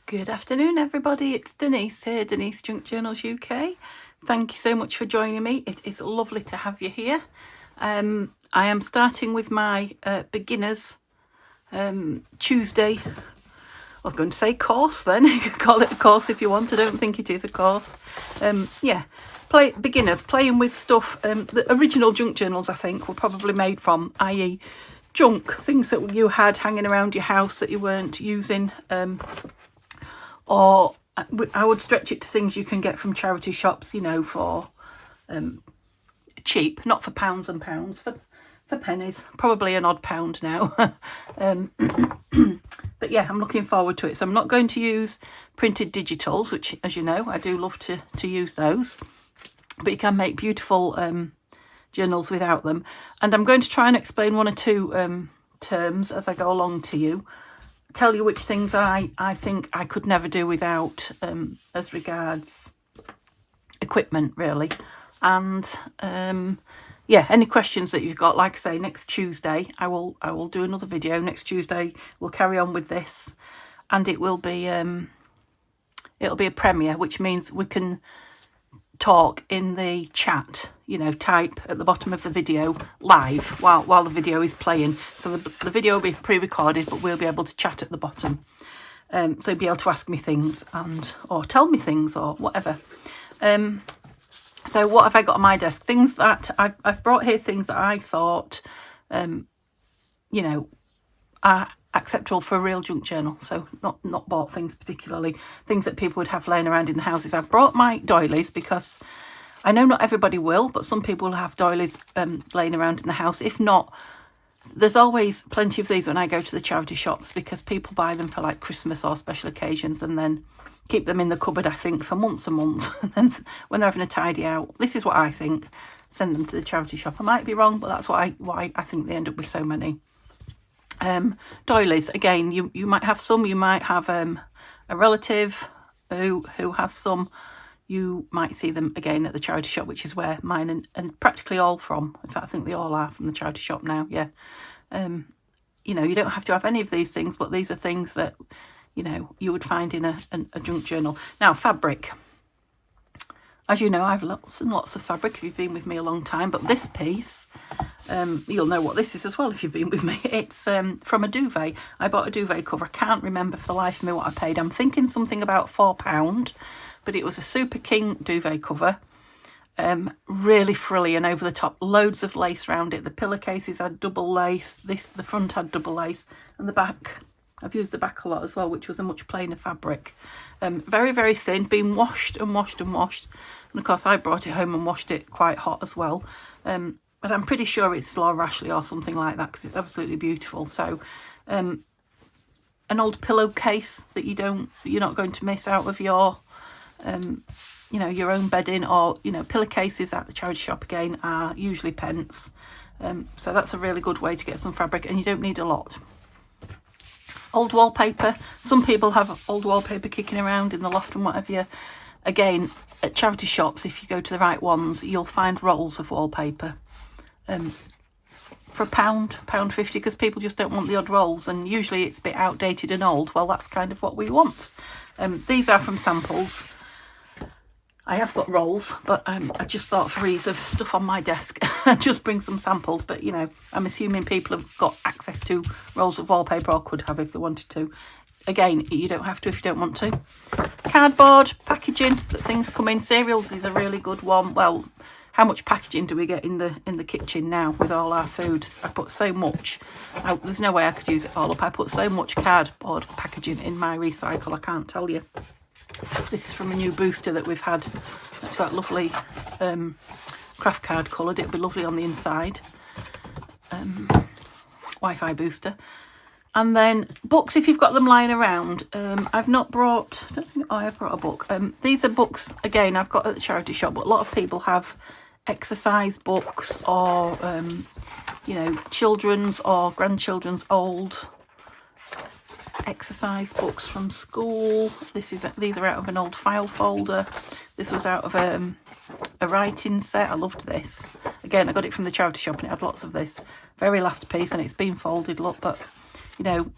Good afternoon, everybody. It's Denise here, Denise Junk Journals UK. Thank you so much for joining me. It is lovely to have you here. I am starting with my beginners Tuesday. I was going to say course then. You can call it a course if you want. I don't think it is a course. Beginners playing with stuff. The original junk journals, I think, were probably made from, i.e. junk, things that you had hanging around your house that you weren't using. Or I would stretch it to things you can get from charity shops, you know, for cheap, not for pounds and pounds, for pennies, probably an odd pound now. But yeah, I'm looking forward to it. So I'm not going to use printed digitals, which, as you know, I do love to use those. But you can make beautiful journals without them. And I'm going to try and explain one or two terms as I go along to you. Tell you which things I think I could never do without as regards equipment, really. And any questions that you've got, like I say, next Tuesday I will do another video. Next Tuesday we'll carry on with this, and it will be it'll be a premiere, which means we can talk in the chat, you know, type at the bottom of the video live while the video is playing. So the video will be pre-recorded, but we'll be able to chat at the bottom. So you'll be able to ask me things or tell me things or whatever. So what have I got on my desk? Things that I've brought here, things that I thought, you know, are acceptable for a real junk journal. So not bought things particularly, things that people would have laying around in the houses. I've brought my doilies because I know not everybody will, but some people will have doilies laying around in the house. If not, there's always plenty of these when I go to the charity shops, because people buy them for like Christmas or special occasions and then keep them in the cupboard, I think, for months and months. And then when they're having a tidy out, this is what I think, send them to the charity shop. I might be wrong, but that's why I think they end up with so many. Doilies, again, you might have some, you might have a relative who has some. You might see them again at the charity shop, which is where mine and practically all from. In fact, I think they all are from the charity shop now, yeah. You know, you don't have to have any of these things, but these are things that, you know, you would find in a junk journal. Now, fabric. As you know, I have lots and lots of fabric if you've been with me a long time, but this piece, you'll know what this is as well if you've been with me. It's from a duvet. I bought a duvet cover. I can't remember for the life of me what I paid. I'm thinking something about £4, but it was a Super King duvet cover. Really frilly and over the top, loads of lace around it. The pillowcases had double lace. The front had double lace, and the back, I've used the back a lot as well, which was a much plainer fabric. Very, very thin, been washed and washed and washed. And of course I brought it home and washed it quite hot as well. But I'm pretty sure it's Laura Ashley or something like that, because it's absolutely beautiful. So an old pillowcase that you're not going to miss out of your you know, your own bedding, or, you know, pillowcases at the charity shop again are usually pence. So that's a really good way to get some fabric, and you don't need a lot. Old wallpaper. Some people have old wallpaper kicking around in the loft and whatever. Again, at charity shops, if you go to the right ones, you'll find rolls of wallpaper for £1.50, because people just don't want the odd rolls, and usually it's a bit outdated and old. Well, that's kind of what we want. These are from samples. I have got rolls, but I just thought for ease of stuff on my desk, I'd just bring some samples. But, you know, I'm assuming people have got access to rolls of wallpaper, or could have if they wanted to. Again, you don't have to if you don't want to. Cardboard, packaging that things come in. Cereals is a really good one. Well, how much packaging do we get in the kitchen now with all our foods? I put so much. There's no way I could use it all up. I put so much cardboard packaging in my recycle, I can't tell you. This is from a new booster that we've had. It's that lovely craft card coloured. It'll be lovely on the inside. Wi-Fi booster. And then books, if you've got them lying around. I've not brought, I don't think, oh, I've brought a book. These are books, again, I've got at the charity shop, but a lot of people have exercise books, or, you know, children's or grandchildren's old exercise books from school. These are out of an old file folder. This was out of a writing set. I loved this. Again, I got it from the charity shop and it had lots of this. Very last piece, and it's been folded, look, but, you know,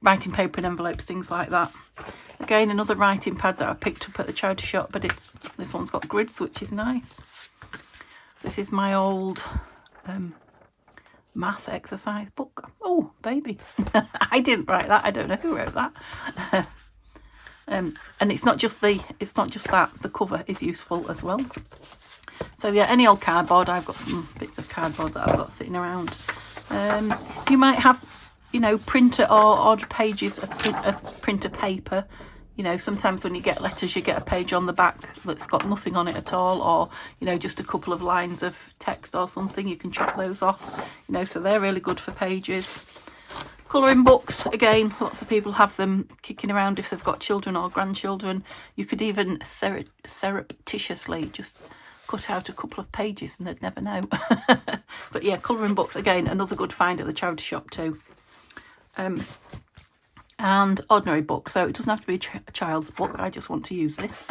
writing paper and envelopes, things like that. Again, another writing pad that I picked up at the charity shop, but this one's got grids, which is nice. This is my old math exercise book. Oh, baby. I didn't write that. I don't know who wrote that. And it's not just that, the cover is useful as well. So yeah, any old cardboard. I've got some bits of cardboard that I've got sitting around. You might have, you know, printer or odd pages of printer paper. You know, sometimes when you get letters, you get a page on the back that's got nothing on it at all, or, you know, just a couple of lines of text or something. You can chop those off, you know, so they're really good for pages. Colouring books, again, lots of people have them kicking around if they've got children or grandchildren. You could even surreptitiously just cut out a couple of pages and they'd never know. But yeah, colouring books, again, another good find at the charity shop too. And ordinary book, so it doesn't have to be a child's book. I just want to use this.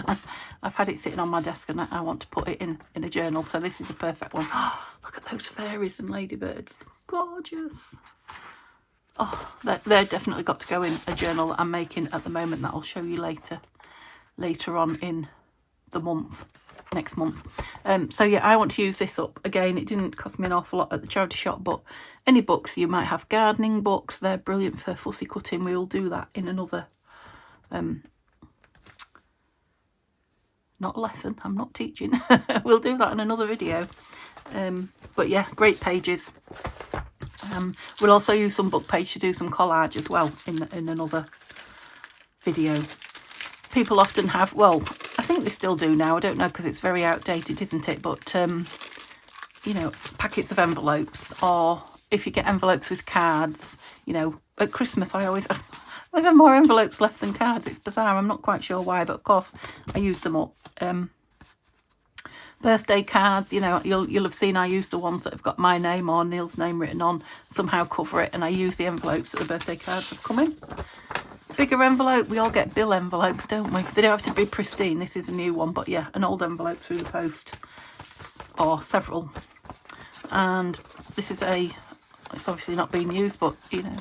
I've had it sitting on my desk and I want to put it in a journal, so this is a perfect one. Oh, look at those fairies and ladybirds, gorgeous. Oh, they're definitely got to go in a journal that I'm making at the moment that I'll show you later on in the month, next month. So yeah, I want to use this up. Again, it didn't cost me an awful lot at the charity shop, but any books, you might have gardening books, they're brilliant for fussy cutting. We'll do that in another, not a lesson, I'm not teaching. We'll do that in another video. But yeah, great pages. We'll also use some book page to do some collage as well in another video. People often have, well, I think they still do now, I don't know, because it's very outdated, isn't it? But you know, packets of envelopes, or if you get envelopes with cards, you know, at Christmas I always have more envelopes left than cards. It's bizarre, I'm not quite sure why, but of course I use them up. Birthday cards, you know, you'll have seen I use the ones that have got my name or Neil's name written on, somehow cover it, and I use the envelopes that the birthday cards have come in. Bigger envelope, we all get bill envelopes, don't we? They don't have to be pristine, this is a new one, but yeah, an old envelope through the post, or several. And this is it's obviously not being used, but you know,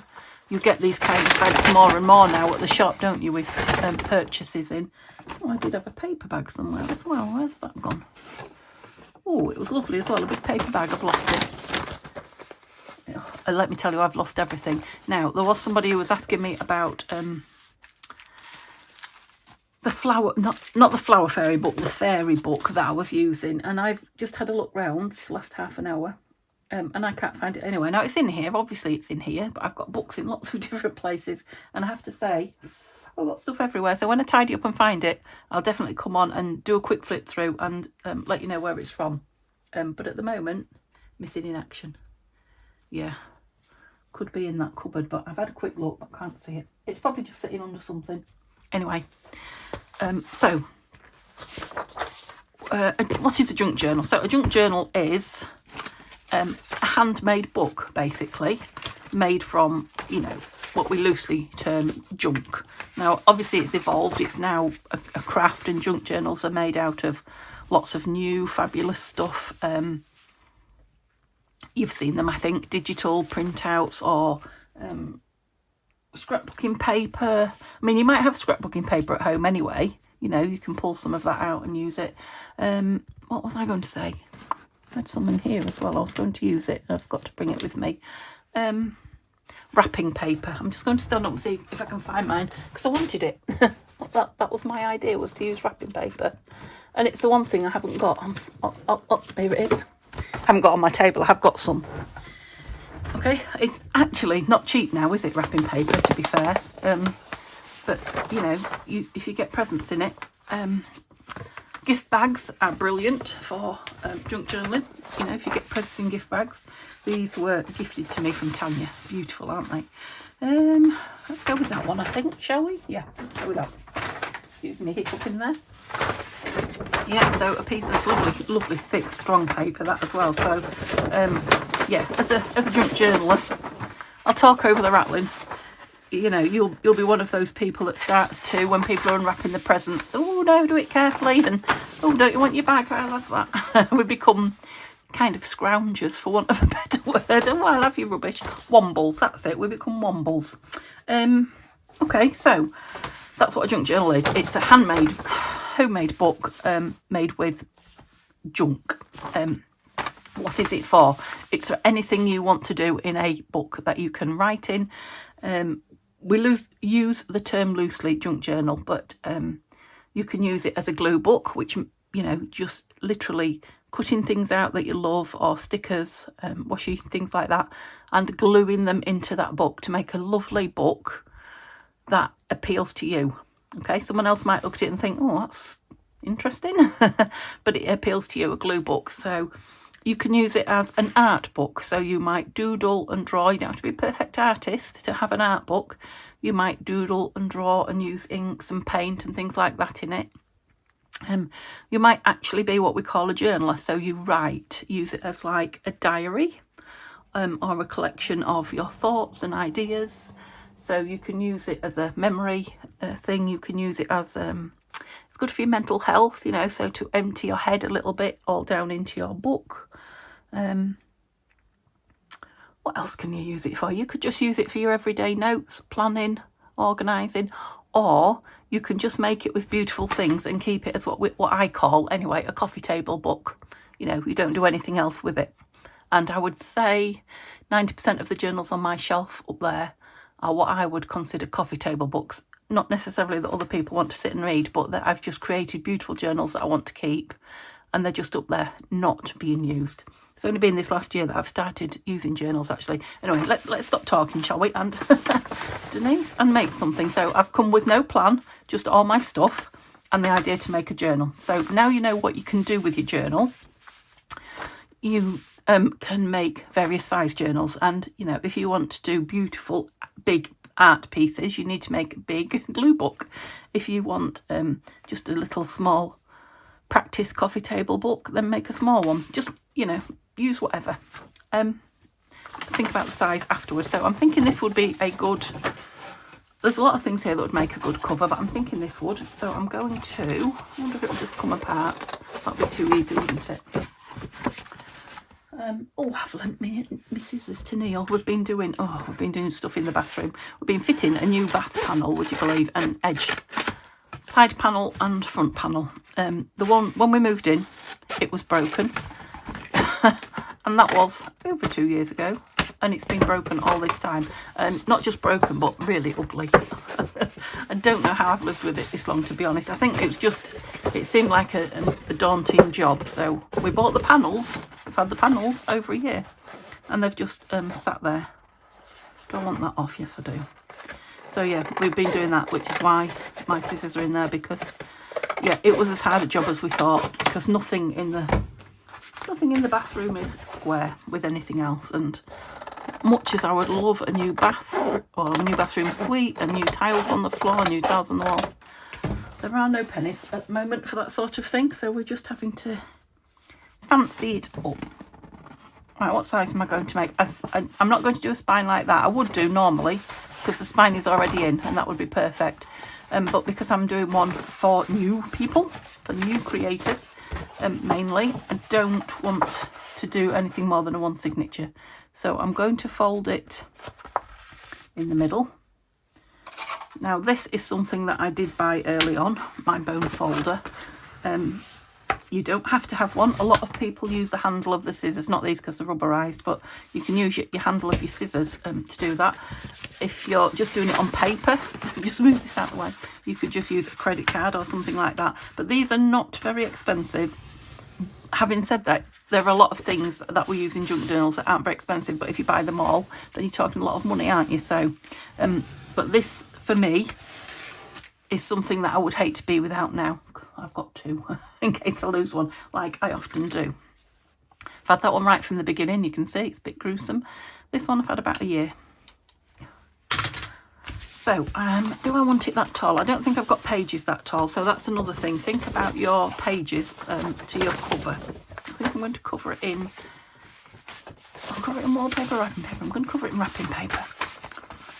you get these kind of bags more and more now at the shop, don't you, with purchases in. Oh, I did have a paper bag somewhere as well. Where's that gone? Oh, it was lovely as well. A big paper bag. I've lost it. And let me tell you, I've lost everything. Now, there was somebody who was asking me about the flower, not the flower fairy book, the fairy book that I was using. And I've just had a look round this last half an hour. And I can't find it anywhere. Now, it's in here. Obviously, it's in here. But I've got books in lots of different places. And I have to say, I've got stuff everywhere. So when I tidy up and find it, I'll definitely come on and do a quick flip through and let you know where it's from. But at the moment, missing in action. Yeah, could be in that cupboard, but I've had a quick look, but can't see it. It's probably just sitting under something. Anyway, what is a junk journal? So a junk journal is a handmade book, basically, made from, you know, what we loosely term junk. Now, obviously it's evolved. It's now a craft, and junk journals are made out of lots of new fabulous stuff. You've seen them, I think, digital printouts or scrapbooking paper. I mean, you might have scrapbooking paper at home anyway. You know, you can pull some of that out and use it. What was I going to say? I had something here as well. I was going to use it. I've got to bring it with me. Wrapping paper. I'm just going to stand up and see if I can find mine, because I wanted it. that was my idea, was to use wrapping paper. And it's the one thing I haven't got. Oh, here it is. I haven't got on my table. I have got some. Okay, it's actually not cheap now, is it, wrapping paper, to be fair? But, you know, if you get presents in it. Gift bags are brilliant for junk journaling. You know, if you get presents in gift bags. These were gifted to me from Tanya. Beautiful, aren't they? Let's go with that one, I think, shall we? Yeah, let's go with that. Excuse me, hiccup in there. Yeah, so a piece of this lovely, thick, strong paper, that as well. So, yeah, as a junk journaler, I'll talk over the rattling. You know, you'll be one of those people that starts to, when people are unwrapping the presents, oh no, do it carefully, and oh, don't you want your bag? I love that. We become kind of scroungers, for want of a better word. Oh, I love your rubbish. Wombles, that's it. We become wombles. Okay, so that's what a junk journal is. It's a handmade, homemade book made with junk. What is it for? It's for anything you want to do in a book that you can write in. We use the term loosely, junk journal, but you can use it as a glue book, which, you know, just literally cutting things out that you love, or stickers, washi, things like that, and gluing them into that book to make a lovely book that appeals to you. Okay, someone else might look at it and think, oh, that's interesting, but it appeals to you, a glue book. So you can use it as an art book. So you might doodle and draw. You don't have to be a perfect artist to have an art book. You might doodle and draw and use inks and paint and things like that in it. You might actually be what we call a journaler. So you write, use it as like a diary, or a collection of your thoughts and ideas. So you can use it as a memory thing. You can use it as it's good for your mental health, you know, so to empty your head a little bit all down into your book. What else can you use it for? You could just use it for your everyday notes, planning, organising, or you can just make it with beautiful things and keep it as what I call, anyway, a coffee table book. You know, you don't do anything else with it. And I would say 90% of the journals on my shelf up there are what I would consider coffee table books. Not necessarily that other people want to sit and read, but that I've just created beautiful journals that I want to keep, and they're just up there not being used. It's only been this last year that I've started using journals, actually. Anyway, let's stop talking, shall we? And Denise, and make something. So I've come with no plan, just all my stuff and the idea to make a journal. So now you know what you can do with your journal. You can make various size journals, and you know, if you want to do beautiful big art pieces, you need to make a big glue book. If you want just a little small practice coffee table book, then make a small one. Just, you know, use whatever. Think about the size afterwards. So I'm thinking this would be a good, there's a lot of things here that would make a good cover, but I'm thinking this would. So I'm going to, I wonder if it'll just come apart. That'd be too easy, wouldn't it? I've lent my scissors to Neil. We've been doing stuff in the bathroom. We've been fitting a new bath panel, would you believe, an edge, side panel and front panel. The one, when we moved in, it was broken. And that was over 2 years ago. And it's been broken all this time. Not just broken, but really ugly. I don't know how I've lived with it this long, to be honest. I think it seemed like a daunting job. So we bought the panels. We've had the panels over a year. And they've just sat there. Do I want that off? Yes, I do. So yeah, we've been doing that, which is why my scissors are in there, because yeah, it was as hard a job as we thought, because nothing in the bathroom is square with anything else. And much as I would love a new bathroom suite and new tiles on the floor, new tiles on the wall, there are no pennies at the moment for that sort of thing, so we're just having to fancy it up. Right, what size am I going to make? I'm not going to do a spine like that. I would do normally, because the spine is already in, and that would be perfect. But because I'm doing one for new people, for new creators, mainly, I don't want to do anything more than a one signature. So I'm going to fold it in the middle. Now this is something that I did buy early on, my bone folder. You don't have to have one. A lot of people use the handle of the scissors, not these because they're rubberized, but you can use your handle of your scissors to do that. If you're just doing it on paper, just move this out of the way, you could just use a credit card or something like that. But these are not very expensive. Having said that, there are a lot of things that we use in junk journals that aren't very expensive, but if you buy them all, then you're talking a lot of money, aren't you? So, but this, for me, is something that I would hate to be without now. I've got two, in case I lose one, like I often do. I've had that one right from the beginning, you can see, it's a bit gruesome. This one I've had about a year. So, do I want it that tall? I don't think I've got pages that tall, so that's another thing. Think about your pages to your cover. I think I'm going to cover it in, I'll cover it in wallpaper, wrapping paper. I'm going to cover it in wrapping paper.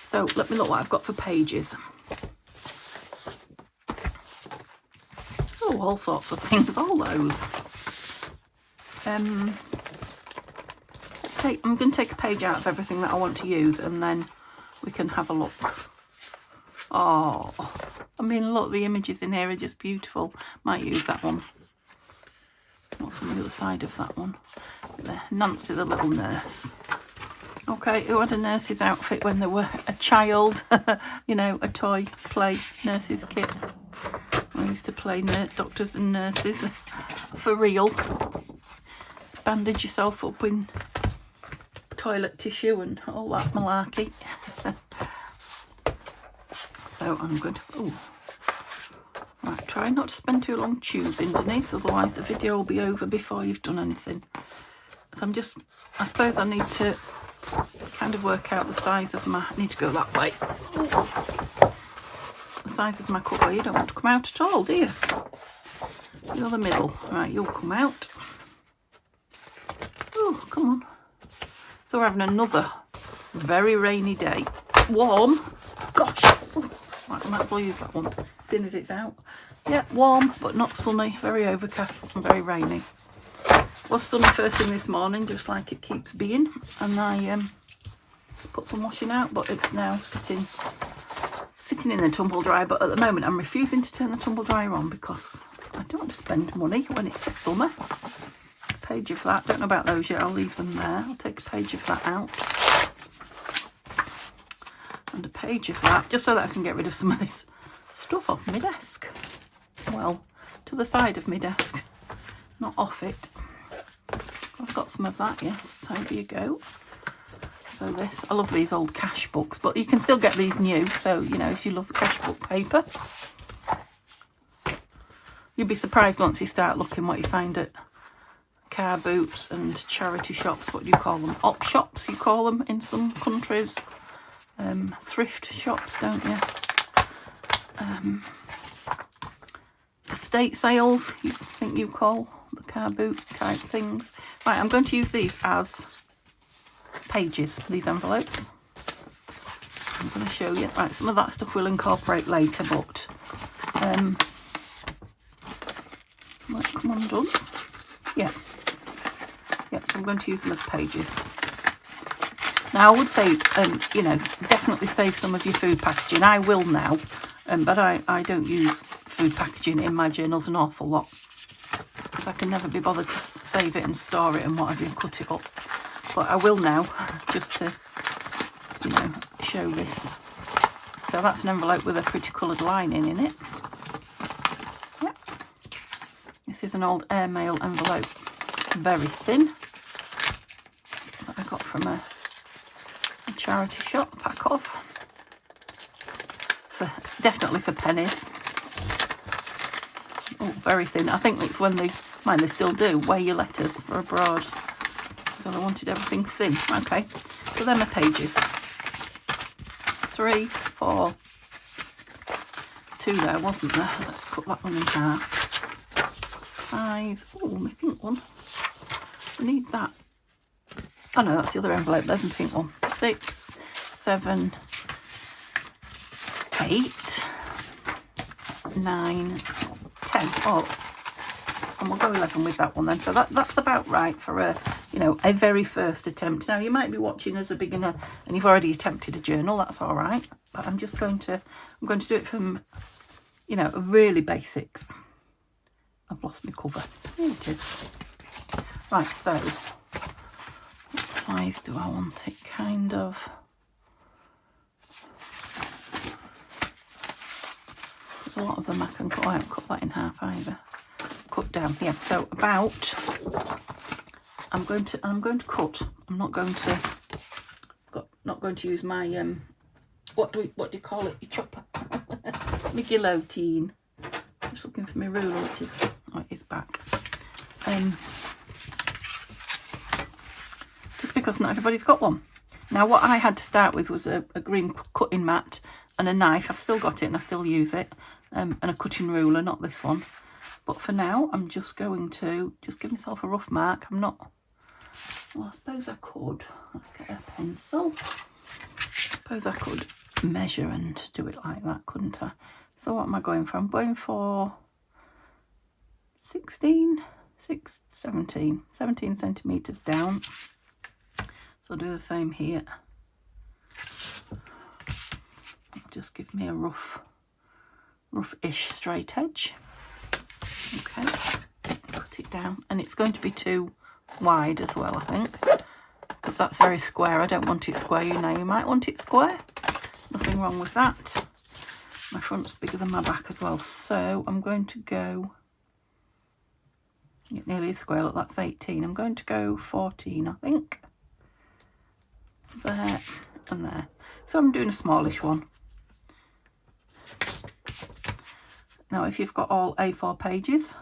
So, let me look what I've got for pages. Oh, all sorts of things, all those. I'm going to take a page out of everything that I want to use, and then we can have a look. Oh, I mean, look, the images in here are just beautiful. Might use that one. What's on the other side of that one? There, Nancy the little nurse. Okay, who had a nurse's outfit when they were a child? You know, a toy play nurse's kit. I used to play doctors and nurses for real. Bandage yourself up in toilet tissue and all that malarkey. So I'm going to... Ooh. Right, try not to spend too long choosing, Denise, otherwise the video will be over before you've done anything. So I'm just... I suppose I need to kind of work out the size of my... I need to go that way. Ooh. The size of my cover. You don't want to come out at all, do you? You're the middle. Right, you'll come out. Oh, come on. So we're having another very rainy day. Warm. Gosh. Ooh. Right, I might as well use that one, seeing as it's out. Yeah, warm, but not sunny. Very overcast and very rainy. It was sunny first thing this morning, just like it keeps being. And I put some washing out, but it's now sitting in the tumble dryer. But at the moment, I'm refusing to turn the tumble dryer on because I don't want to spend money when it's summer. A page of that. Don't know about those yet. I'll leave them there. I'll take a page of that out. And a page of that, just so that I can get rid of some of this stuff off my desk. Well, to the side of my desk, not off it. I've got some of that, yes. Over you go. So this, I love these old cash books, but you can still get these new. So, you know, if you love the cash book paper, you'll be surprised once you start looking what you find at car boots and charity shops. What do you call them? Op shops, you call them in some countries. Thrift shops, don't you? Estate sales, you think you call the car boot type things. Right, I'm going to use these as pages, these envelopes. I'm going to show you. Right, some of that stuff we'll incorporate later, but let's come undone. Yeah, so I'm going to use them as pages. Now, I would say, you know, definitely save some of your food packaging. I will now, but I don't use food packaging in my journals an awful lot because I can never be bothered to save it and store it and whatever and cut it up. But I will now, just to, you know, show this. So that's an envelope with a pretty coloured lining in it. Yep. This is an old airmail envelope, very thin, that I got from a charity shop, pack off, definitely for pennies. Oh, very thin. I think it's when they still do weigh your letters for abroad, so they wanted everything thin. Okay, so then the pages 3, 4, 2 there, wasn't there? Let's cut that one in half. 5. Oh, my pink one. I need that. Oh no, that's the other envelope. There's the pink one. 6, 7, 8, 9, 10. Oh, and we'll go 11 with that one then. So that's about right for a, you know, a very first attempt. Now you might be watching as a beginner and you've already attempted a journal. That's all right. But I'm going to do it from, you know, really basics. I've lost my cover. Here it is. Right, so what size do I want it? Kind of. There's a lot of them I can cut. I haven't cut that in half either. Cut down. Yeah. So about. I'm going to cut. I'm not going to use my what do you call it? Your chopper. My guillotine. I'm just looking for my ruler, which is it is back. Just because not everybody's got one. Now what I had to start with was a green cutting mat and a knife. I've still got it and I still use it, and a cutting ruler, not this one. But for now I'm just going to just give myself a rough mark. I'm not, well, I suppose I could. Let's get a pencil. I suppose I could measure and do it like that, couldn't I? So what am I going for? I'm going for 17 centimetres down. So I'll do the same here. just give me a rough-ish straight edge. Okay, cut it down, and it's going to be too wide as well, I think, because that's very square. I don't want it square. You might want it square. Nothing wrong with that. My front's bigger than my back as well, so I'm going to go, it nearly is square. Look, that's 18. I'm going to go 14, I think. There and there. So I'm doing a smallish one. Now, if you've got all A4 pages,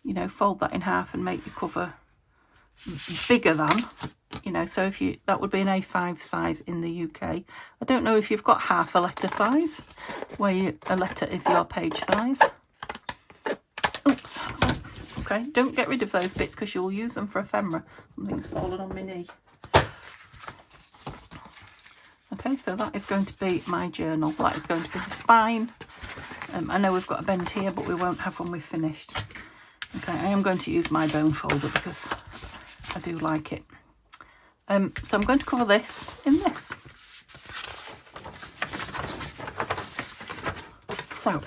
you know, fold that in half and make your cover bigger than, you know, so if you, that would be an A5 size in the UK. I don't know if you've got half a letter size, where a letter is your page size. Oops, so, okay, don't get rid of those bits because you'll use them for ephemera. Something's fallen on my knee. Okay, so that is going to be my journal. That is going to be the spine. I know we've got a bend here, but we won't have when we've finished. Okay, I am going to use my bone folder because I do like it. So I'm going to cover this in this. So,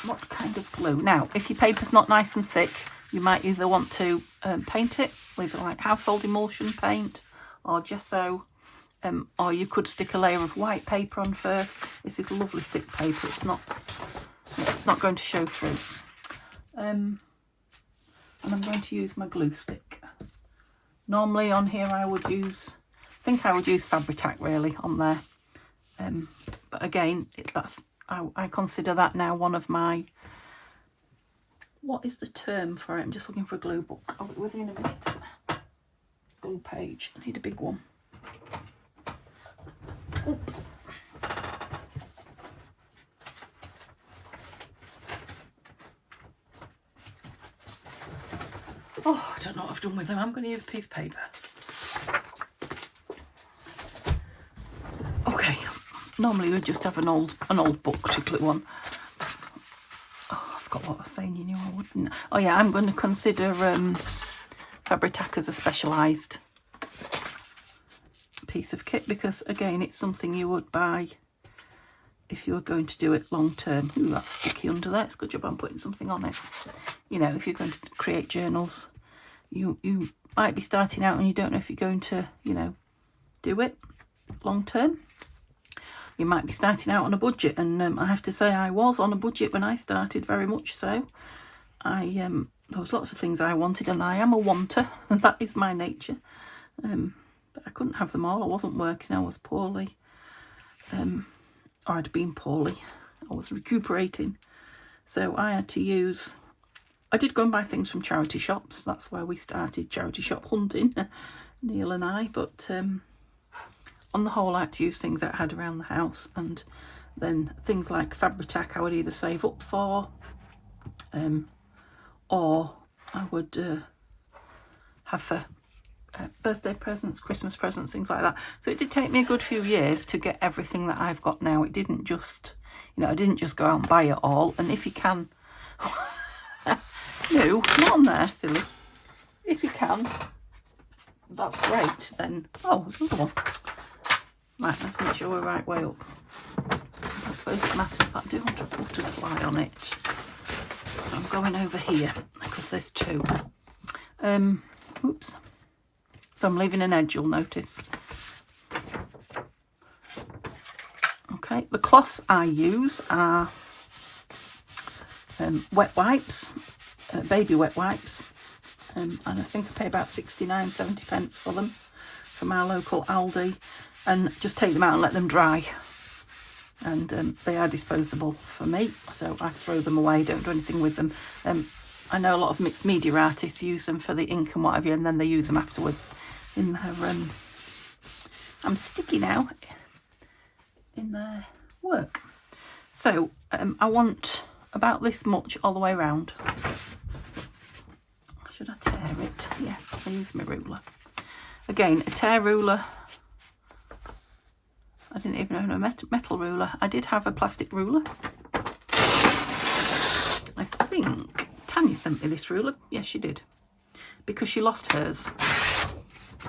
what kind of glue? Now, if your paper's not nice and thick, you might either want to paint it with like household emulsion paint or gesso, or you could stick a layer of white paper on first. This is lovely thick paper. It's not going to show through. And I'm going to use my glue stick. Normally on here I would use Fabri-Tac really on there. But again, I consider that now one of my, what is the term for it? I'm just looking for a glue book. I'll be with you in a minute. Glue page. I need a big one. Oops. Oh, I don't know what I've done with them. I'm going to use a piece of paper. Okay. Normally we'd just have an old book to glue on. Oh, I forgot what I was saying. You knew I wouldn't. Oh yeah, I'm going to consider Fabri-Tac as a specialised piece of kit because again, it's something you would buy if you were going to do it long term. Ooh, that's sticky under there. It's a good job I'm putting something on it. You know, if you're going to create journals, you might be starting out and you don't know if you're going to, you know, do it long term. You might be starting out on a budget, and I have to say I was on a budget when I started, very much so. There was lots of things I wanted, and I am a wanter, and that is my nature. But I couldn't have them all. I wasn't working, I was poorly. Or I'd been poorly. I was recuperating. So I had to use, I did go and buy things from charity shops. That's where we started charity shop hunting, Neil and I. But on the whole, I had to use things that I had around the house. And then things like Fabri-Tac I would either save up for, or I would have for birthday presents, Christmas presents, things like that. So it did take me a good few years to get everything that I've got now. It didn't just, you know, I didn't just go out and buy it all. And if you can, no, not on there, silly. If you can, that's great. Then, oh, there's another one. Right, let's make sure we're right way up. I suppose it matters, but I do want a butterfly on it. I'm going over here because there's two. Oops. So I'm leaving an edge, you'll notice. Okay, the cloths I use are wet wipes, baby wet wipes, and I think I pay about 69-70 pence for them from our local Aldi, and just take them out and let them dry. And they are disposable for me, so I throw them away, don't do anything with them. I know a lot of mixed media artists use them for the ink and whatever, and then they use them afterwards in their, I'm sticky now, in their work. So I want about this much all the way around. Should I tear it? Yeah, I use my ruler. Again, a tear ruler. I didn't even own a metal ruler. I did have a plastic ruler. I think Tanya sent me this ruler. Yes, she did. Because she lost hers.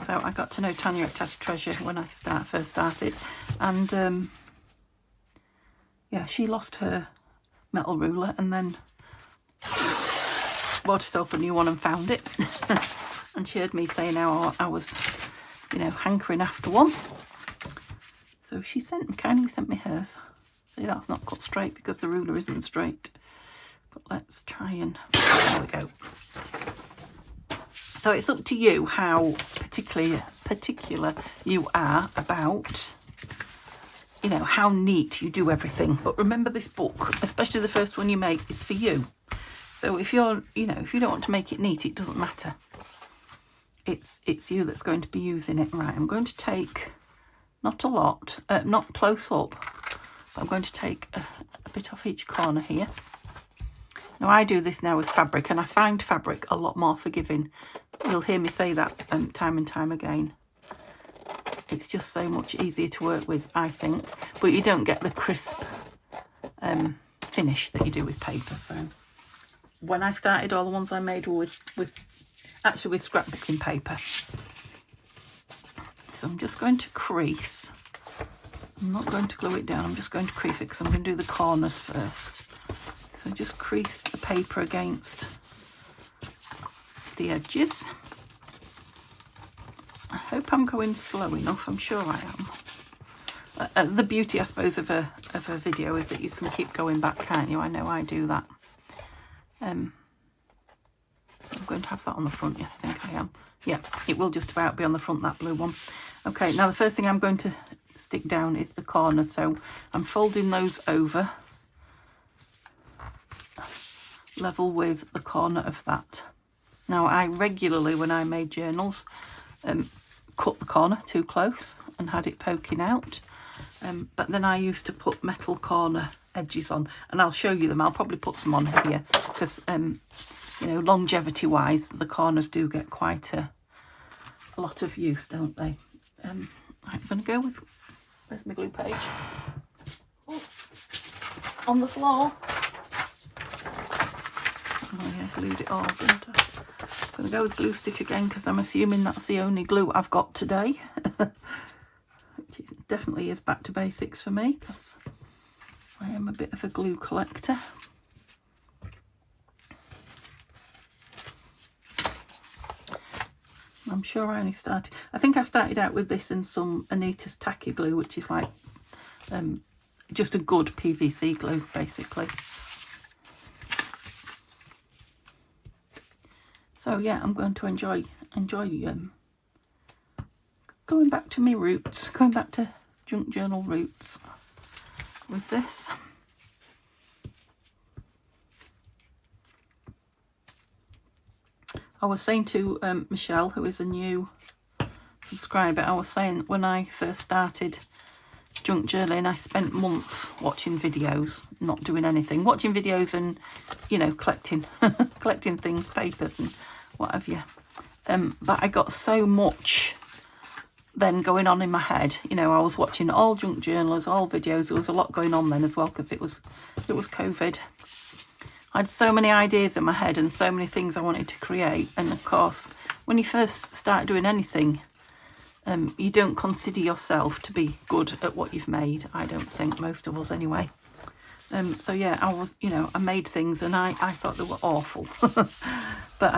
So I got to know Tanya at Tatty Treasure when I first started. And yeah, she lost her metal ruler and then bought herself a new one and found it. And she heard me saying how I was, you know, hankering after one. So she kindly sent me hers. See, that's not cut straight because the ruler isn't straight. But let's try and, there we go. So it's up to you how particular you are about, you know, how neat you do everything. But remember, this book, especially the first one you make, is for you. So if you're, you know, if you don't want to make it neat, it doesn't matter. It's you that's going to be using it. Right, I'm going to take, not a lot, not close up, but I'm going to take a bit off each corner here. Now I do this now with fabric, and I find fabric a lot more forgiving. You'll hear me say that time and time again. It's just so much easier to work with, I think, but you don't get the crisp finish that you do with paper. So when I started, all the ones I made were with scrapbooking paper. So I'm just going to crease. I'm not going to glue it down, I'm just going to crease it because I'm going to do the corners first. So just crease the paper against the edges. I hope I'm going slow enough, I'm sure I am. The beauty, I suppose, of a video is that you can keep going back, can't you? I know I do that. I'm going to have that on the front, yes, I think I am. Yeah, it will just about be on the front, that blue one. Okay, now the first thing I'm going to stick down is the corner, so I'm folding those over level with the corner of that. Now I regularly, when I made journals, cut the corner too close and had it poking out, but then I used to put metal corner edges on, and I'll show you them. I'll probably put some on here because you know, longevity wise the corners do get quite a lot of use, don't they? I'm going to go with, where's my glue page? Oh, on the floor. Oh yeah, glued it all, didn't I? I'm going to go with glue stick again because I'm assuming that's the only glue I've got today. Which definitely is back to basics for me because I am a bit of a glue collector. I'm sure I only started, I think I started out with this and some Anita's tacky glue, which is like just a good PVC glue basically. So yeah, I'm going to enjoy going back to my roots, going back to junk journal roots with this. I was saying to Michelle, who is a new subscriber, I was saying when I first started junk journaling, I spent months watching videos, not doing anything, watching videos and, you know, collecting things, papers and what have you. But I got so much then going on in my head. You know, I was watching all junk journalers, all videos. There was a lot going on then as well because it was COVID. I had so many ideas in my head and so many things I wanted to create. And of course, when you first start doing anything, you don't consider yourself to be good at what you've made. I don't think, most of us anyway. So yeah, I made things and I thought they were awful. But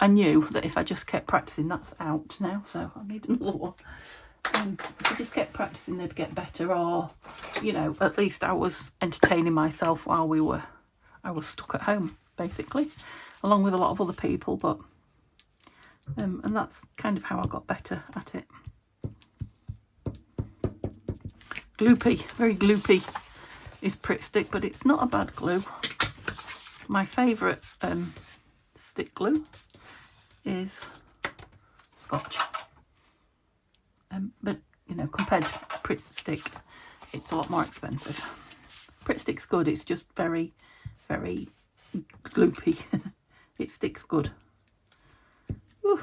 I knew that if I just kept practicing, that's out now, so I need another one. If I just kept practicing, they'd get better, or, you know, at least I was entertaining myself while I was stuck at home, basically, along with a lot of other people, but, and that's kind of how I got better at it. Gloopy, very gloopy is Pritt Stick, but it's not a bad glue. My favourite stick glue is Scotch. But, you know, compared to Pritt Stick, it's a lot more expensive. Pritt Stick's good, it's just very, very gloopy. It sticks good. Whew.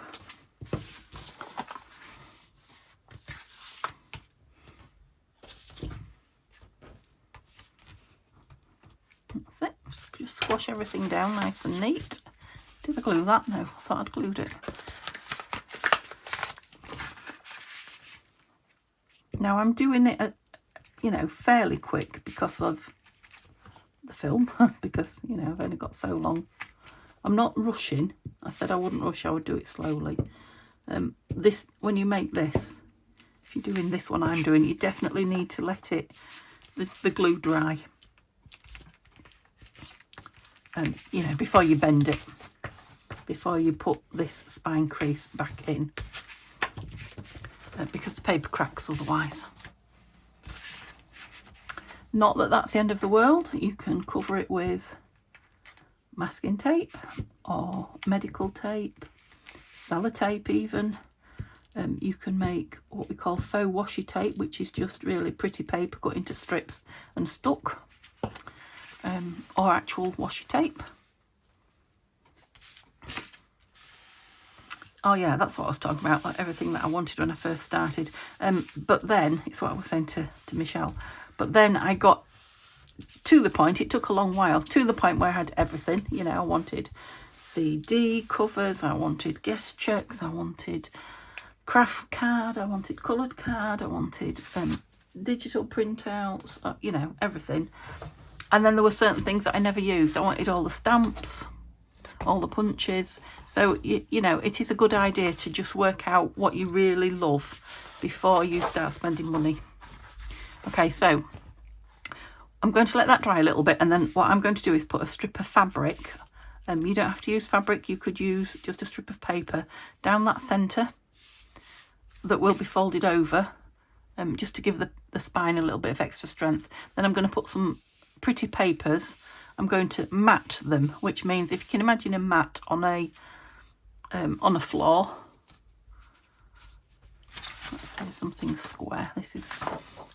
That's it. Just squash everything down nice and neat. Did I glue that? No, I thought I'd glued it. Now I'm doing it at, you know, fairly quick because of film because, you know, I've only got so long. I'm not rushing. I said I wouldn't rush, I would do it slowly. This, when you make this, if you're doing this one I'm doing, you definitely need to let it, the glue dry. You know, before you bend it, before you put this spine crease back in, because the paper cracks otherwise. Not that that's the end of the world. You can cover it with masking tape or medical tape, sellotape even. You can make what we call faux washi tape, which is just really pretty paper cut into strips and stuck, or actual washi tape. Oh yeah, that's what I was talking about, like everything that I wanted when I first started. But then, it's what I was saying to Michelle, but then I got to the point, it took a long while, to the point where I had everything. You know, I wanted CD covers, I wanted guest checks, I wanted craft card, I wanted coloured card, I wanted digital printouts, you know, everything. And then there were certain things that I never used. I wanted all the stamps, all the punches. So, you know, it is a good idea to just work out what you really love before you start spending money. Okay, so I'm going to let that dry a little bit, and then what I'm going to do is put a strip of fabric. You don't have to use fabric, you could use just a strip of paper down that centre that will be folded over, just to give the spine a little bit of extra strength. Then I'm going to put some pretty papers. I'm going to mat them, which means, if you can imagine a mat on a floor. Let's say something square. This is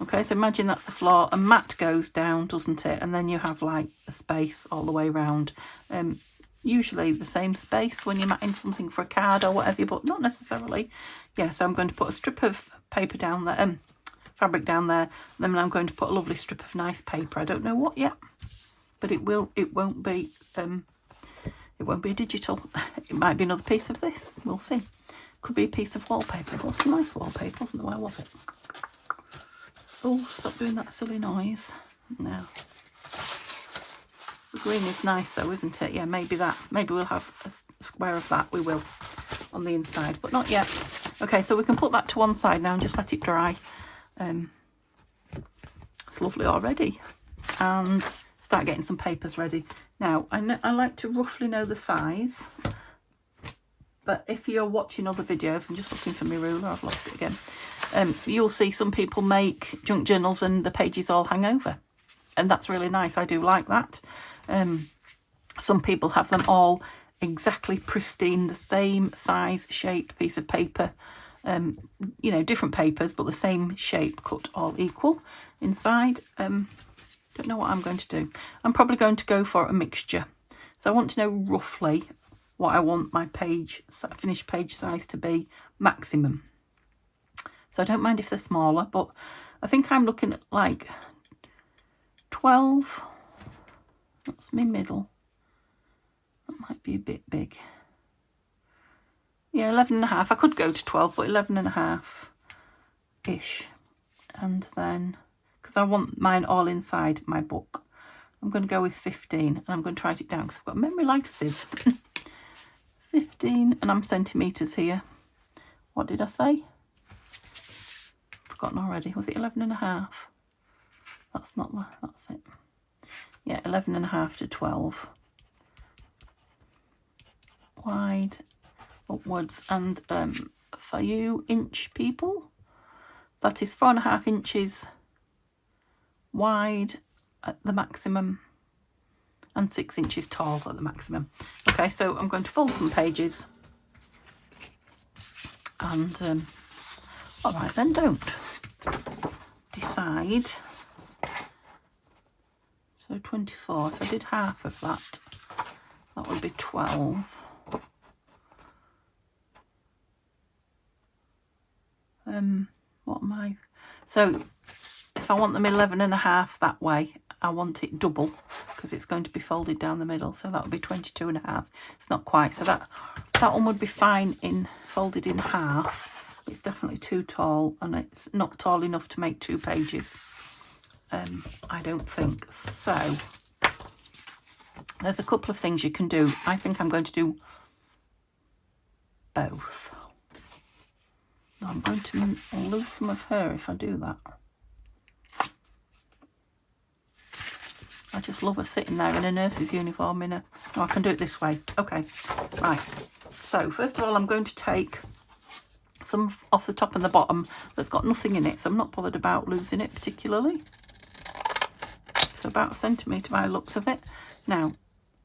okay. So imagine that's the floor. A mat goes down, doesn't it? And then you have like a space all the way around. Usually the same space when you're matting something for a card or whatever, but not necessarily. Yeah. So I'm going to put a strip of paper down there, fabric down there. And then I'm going to put a lovely strip of nice paper. I don't know what yet, but it won't be a digital. It might be another piece of this. We'll see. Could be a piece of wallpaper. There was some nice wallpaper, wasn't there? Where was it? Oh, stop doing that silly noise. No. The green is nice though, isn't it? Yeah, maybe that. Maybe we'll have a square of that. We will, on the inside, but not yet. Okay, so we can put that to one side now and just let it dry. It's lovely already. And start getting some papers ready. Now, I like to roughly know the size. But if you're watching other videos, I'm just looking for my ruler, I've lost it again. You'll see some people make junk journals and the pages all hang over. And that's really nice. I do like that. Some people have them all exactly pristine, the same size, shape, piece of paper. You know, different papers, but the same shape, cut all equal inside. Don't know what I'm going to do. I'm probably going to go for a mixture. So I want to know roughly what I want my finished page size to be maximum. So I don't mind if they're smaller, but I think I'm looking at like 12. That's my middle. That might be a bit big. Yeah, 11.5. I could go to 12, but 11.5-ish. And then, because I want mine all inside my book, I'm going to go with 15, and I'm going to write it down because I've got a memory like a sieve. 15, and I'm centimetres here. What did I say? Forgotten already. Was it 11.5? That's not that. That's it. Yeah, 11.5 to 12. Wide, upwards, and for you inch people, that is 4.5 inches wide at the maximum and 6 inches tall at the maximum. Okay, so I'm going to fold some pages and all right then, don't decide. So 24, if I did half of that, that would be 12. What am I? So if I want them 11.5 that way, I want it double because it's going to be folded down the middle. So that would be 22.5. It's not quite. So that one would be fine in folded in half. It's definitely too tall, and it's not tall enough to make 2 pages. I don't think so. There's a couple of things you can do. I think I'm going to do both. I'm going to lose some of her if I do that. I just love her sitting there in a nurse's uniform in a... Oh, I can do it this way. Okay, right. So, first of all, I'm going to take some off the top and the bottom that's got nothing in it, so I'm not bothered about losing it particularly. So about a centimetre by the looks of it. Now,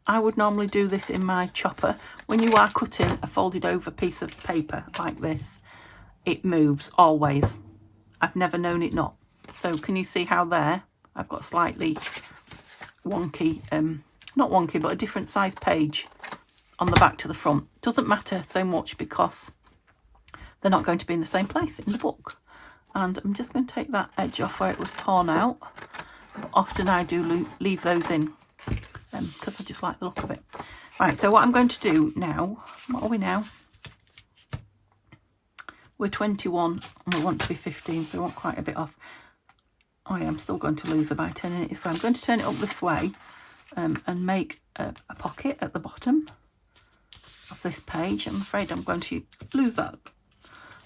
I would normally do this in my chopper. When you are cutting a folded over piece of paper like this, it moves always. I've never known it not. So can you see how there I've got slightly wonky, not wonky, but a different size page on the back to the front. Doesn't matter so much because they're not going to be in the same place in the book. And I'm just going to take that edge off where it was torn out. Often I do leave those in because I just like the look of it. Right, so what I'm going to do now, what are we now? We're 21 and we want to be 15, so we want quite a bit off. Oh yeah, I'm still going to lose about 10 in it, so I'm going to turn it up this way and make a pocket at the bottom of this page. I'm afraid I'm going to lose that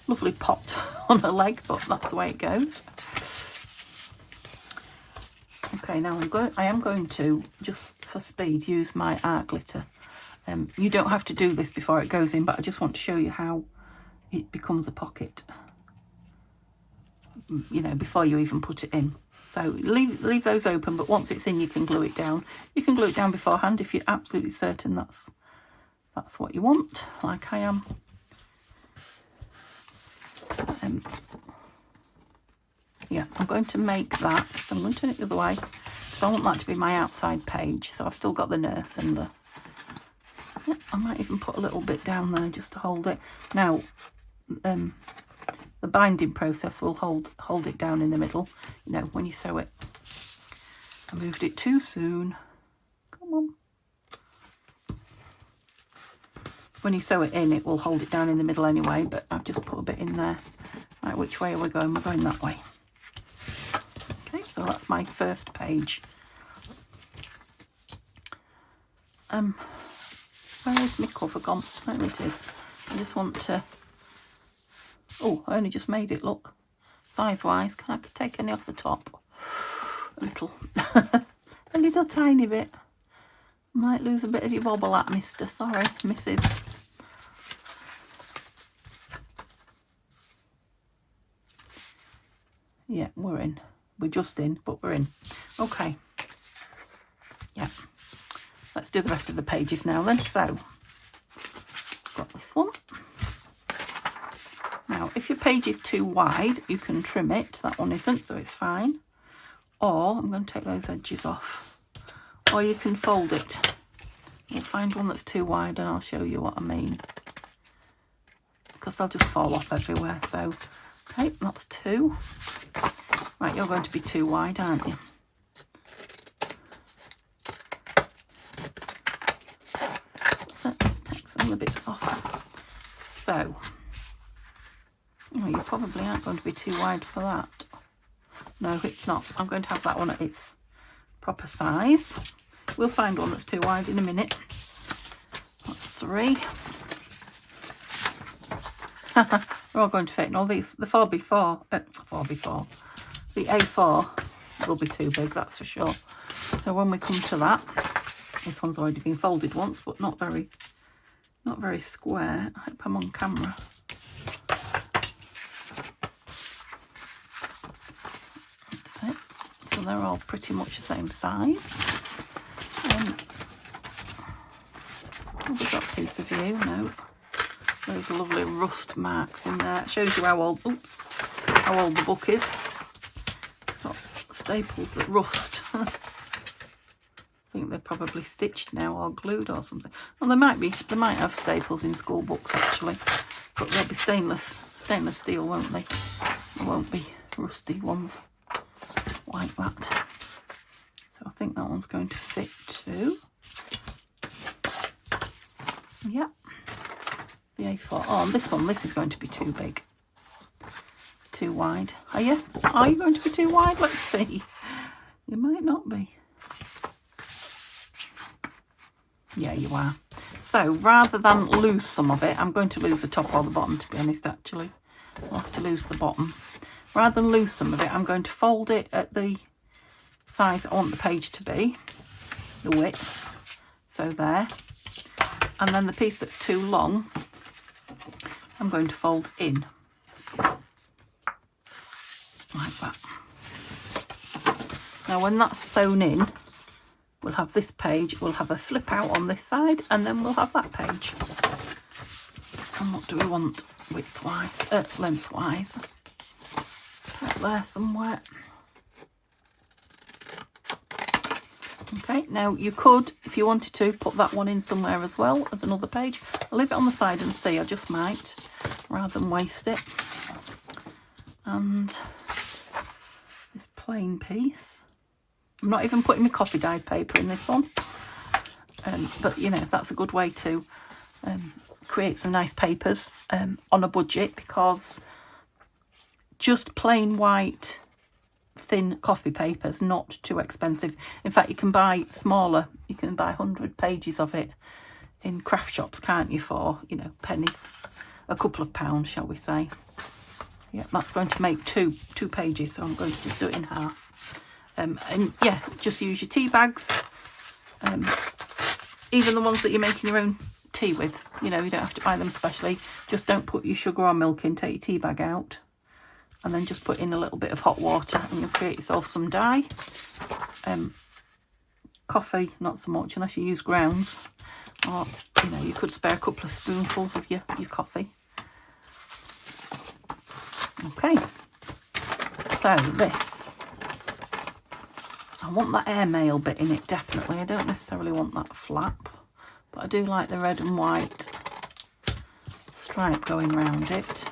lovely pot on her leg, but that's the way it goes. Okay, now I am going to, just for speed, use my art glitter. You don't have to do this before it goes in, but I just want to show you how it becomes a pocket, you know, before you even put it in. So leave those open, but once it's in, you can glue it down. You can glue it down beforehand if you're absolutely certain that's what you want, like I am. Yeah, I'm going to make that, so I'm going to turn it the other way, so I want that to be my outside page. So I've still got the nurse and the, yeah, I might even put a little bit down there just to hold it. Now, the binding process will hold it down in the middle, you know, when you sew it. I moved it too soon. Come on. When you sew it in, it will hold it down in the middle anyway, but I've just put a bit in there. Right, which way are we going? We're going that way. Okay, so that's my first page. Where is my cover gone? There it is. I just want to... Oh, I only just made it, look. Size-wise, can I take any off the top? A little. A little tiny bit. Might lose a bit of your bobble at, mister. Sorry, missus. Yeah, we're in. We're just in, but we're in. Okay. Yeah. Let's do the rest of the pages now then. So, got this one. Now, if your page is too wide, you can trim it. That one isn't, so it's fine. Or, I'm going to take those edges off. Or you can fold it. You'll find one that's too wide and I'll show you what I mean. Because they'll just fall off everywhere. So, okay, that's 2. Right, you're going to be too wide, aren't you? So, let's take some of the bits off. So... Oh, you probably aren't going to be too wide for that. No, it's not. I'm going to have that one at its proper size. We'll find one that's too wide in a minute. That's 3. We're all going to fit in all these. The 4x4, the A4 will be too big, that's for sure. So when we come to that, this one's already been folded once, but not very square. I hope I'm on camera. So they're all pretty much the same size. Have we got a piece of view? No. Those lovely rust marks in there. It shows you how old, how old the book is. Got staples that rust. I think they're probably stitched now or glued or something. Well, they might have staples in school books actually, but they'll be stainless steel, won't they? There won't be rusty ones like that. So I think that one's going to fit too. Yep. The A4. Oh, and this is going to be too big. Too wide. Are you? Are you going to be too wide? Let's see. You might not be. Yeah, you are. So rather than lose some of it, I'm going to lose the top or the bottom, to be honest, actually. I'll have to lose the bottom. Rather than lose some of it, I'm going to fold it at the size I want the page to be, the width. So there. And then the piece that's too long, I'm going to fold in. Like that. Now when that's sewn in, we'll have this page, we'll have a flip out on this side, and then we'll have that page. And what do we want widthwise, lengthwise? Put it there somewhere. Okay, now you could, if you wanted to, put that one in somewhere as well as another page. I'll leave it on the side and see, I just might, rather than waste it. And this plain piece. I'm not even putting my coffee dyed paper in this one. But, you know, that's a good way to create some nice papers on a budget, because just plain white thin copy paper is not too expensive. In fact, you can buy smaller. You can buy 100 pages of it in craft shops, can't you, for, you know, pennies. A couple of pounds, shall we say. Yeah, that's going to make two pages, so I'm going to just do it in half. And yeah, just use your tea bags, even the ones that you're making your own tea with. You know, you don't have to buy them specially. Just don't put your sugar or milk in, take your tea bag out, and then just put in a little bit of hot water, and you'll create yourself some dye. Coffee, not so much, unless you use grounds, or, you know, you could spare a couple of spoonfuls of your coffee. Okay, so this. I want that airmail bit in it, definitely. I don't necessarily want that flap, but I do like the red and white stripe going round it.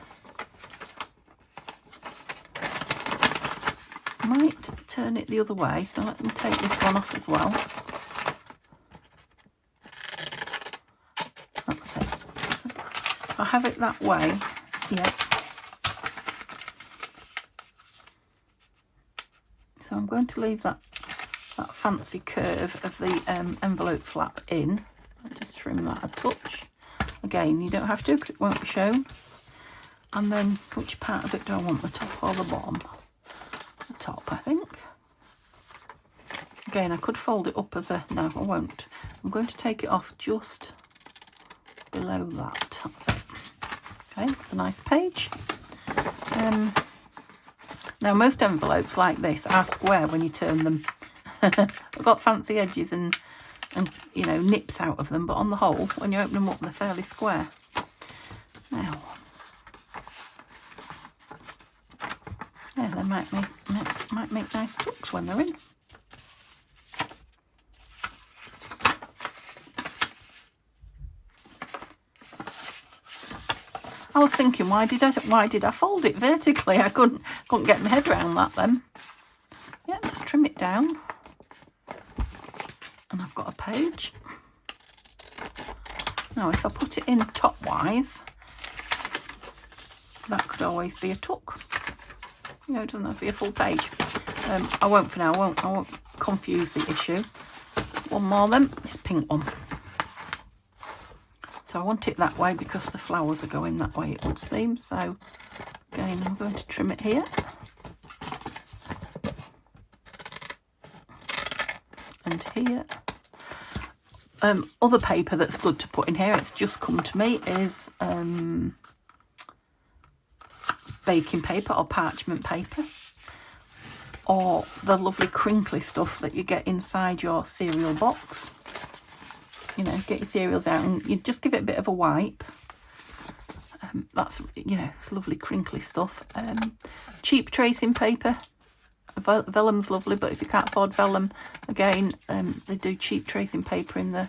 I might turn it the other way, so let me take this one off as well. That's it. If I have it that way, yeah. So I'm going to leave that fancy curve of the envelope flap in. I'll just trim that a touch. Again, you don't have to, because it won't be shown. And then, which part of it do I want, the top or the bottom? The top, I think. Again, I could fold it up as a... No, I won't. I'm going to take it off just below that. That's it. Okay, it's a nice page. Now, most envelopes like this are square when you turn them. I've got fancy edges and you know, nips out of them, but on the whole, when you open them up, they're fairly square. Now, yeah, they might make nice tucks when they're in. I was thinking, why did I fold it vertically? I couldn't get my head around that then. Yeah, just trim it down. And I've got a page. Now, if I put it in top-wise, that could always be a tuck. You know, it doesn't have to be a full page. I won't for now. I won't confuse the issue. One more then, this pink one. So I want it that way because the flowers are going that way, it would seem. So again, I'm going to trim it here. And here. Other paper that's good to put in here, it's just come to me, is baking paper or parchment paper, or the lovely crinkly stuff that you get inside your cereal box. You know, get your cereals out and you just give it a bit of a wipe. That's, you know, it's lovely crinkly stuff. Cheap tracing paper. Vellum's lovely, but if you can't afford vellum, again, they do cheap tracing paper in the,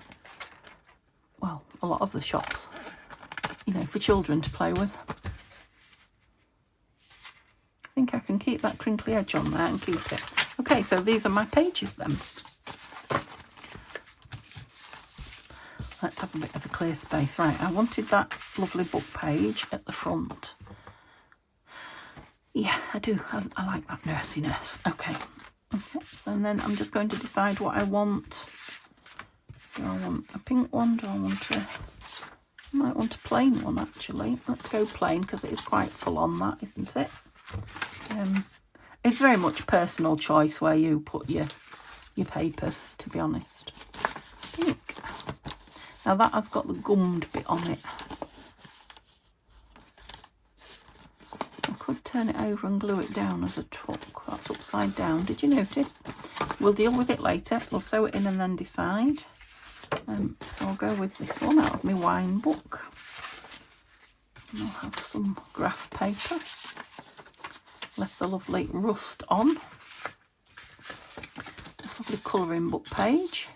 well, a lot of the shops, you know, for children to play with. I think I can keep that crinkly edge on there and keep it. Okay, so these are my pages then. Let's have a bit of a clear space. Right, I wanted that lovely book page at the front. Yeah, I do. I like that nursiness. Okay. Okay, so then I'm just going to decide what I want. Go want a pink one? Do I want a... I might want a plain one, actually. Let's go plain, because it is quite full on, that, isn't it? It's very much personal choice where you put your papers, to be honest. Pink. Now that has got the gummed bit on it. I could turn it over and glue it down as a tuck. That's upside down. Did you notice? We'll deal with it later. We'll sew it in and then decide. So I'll go with this one out of my wine book. And I'll have some graph paper. Left the lovely rust on. This lovely colouring book page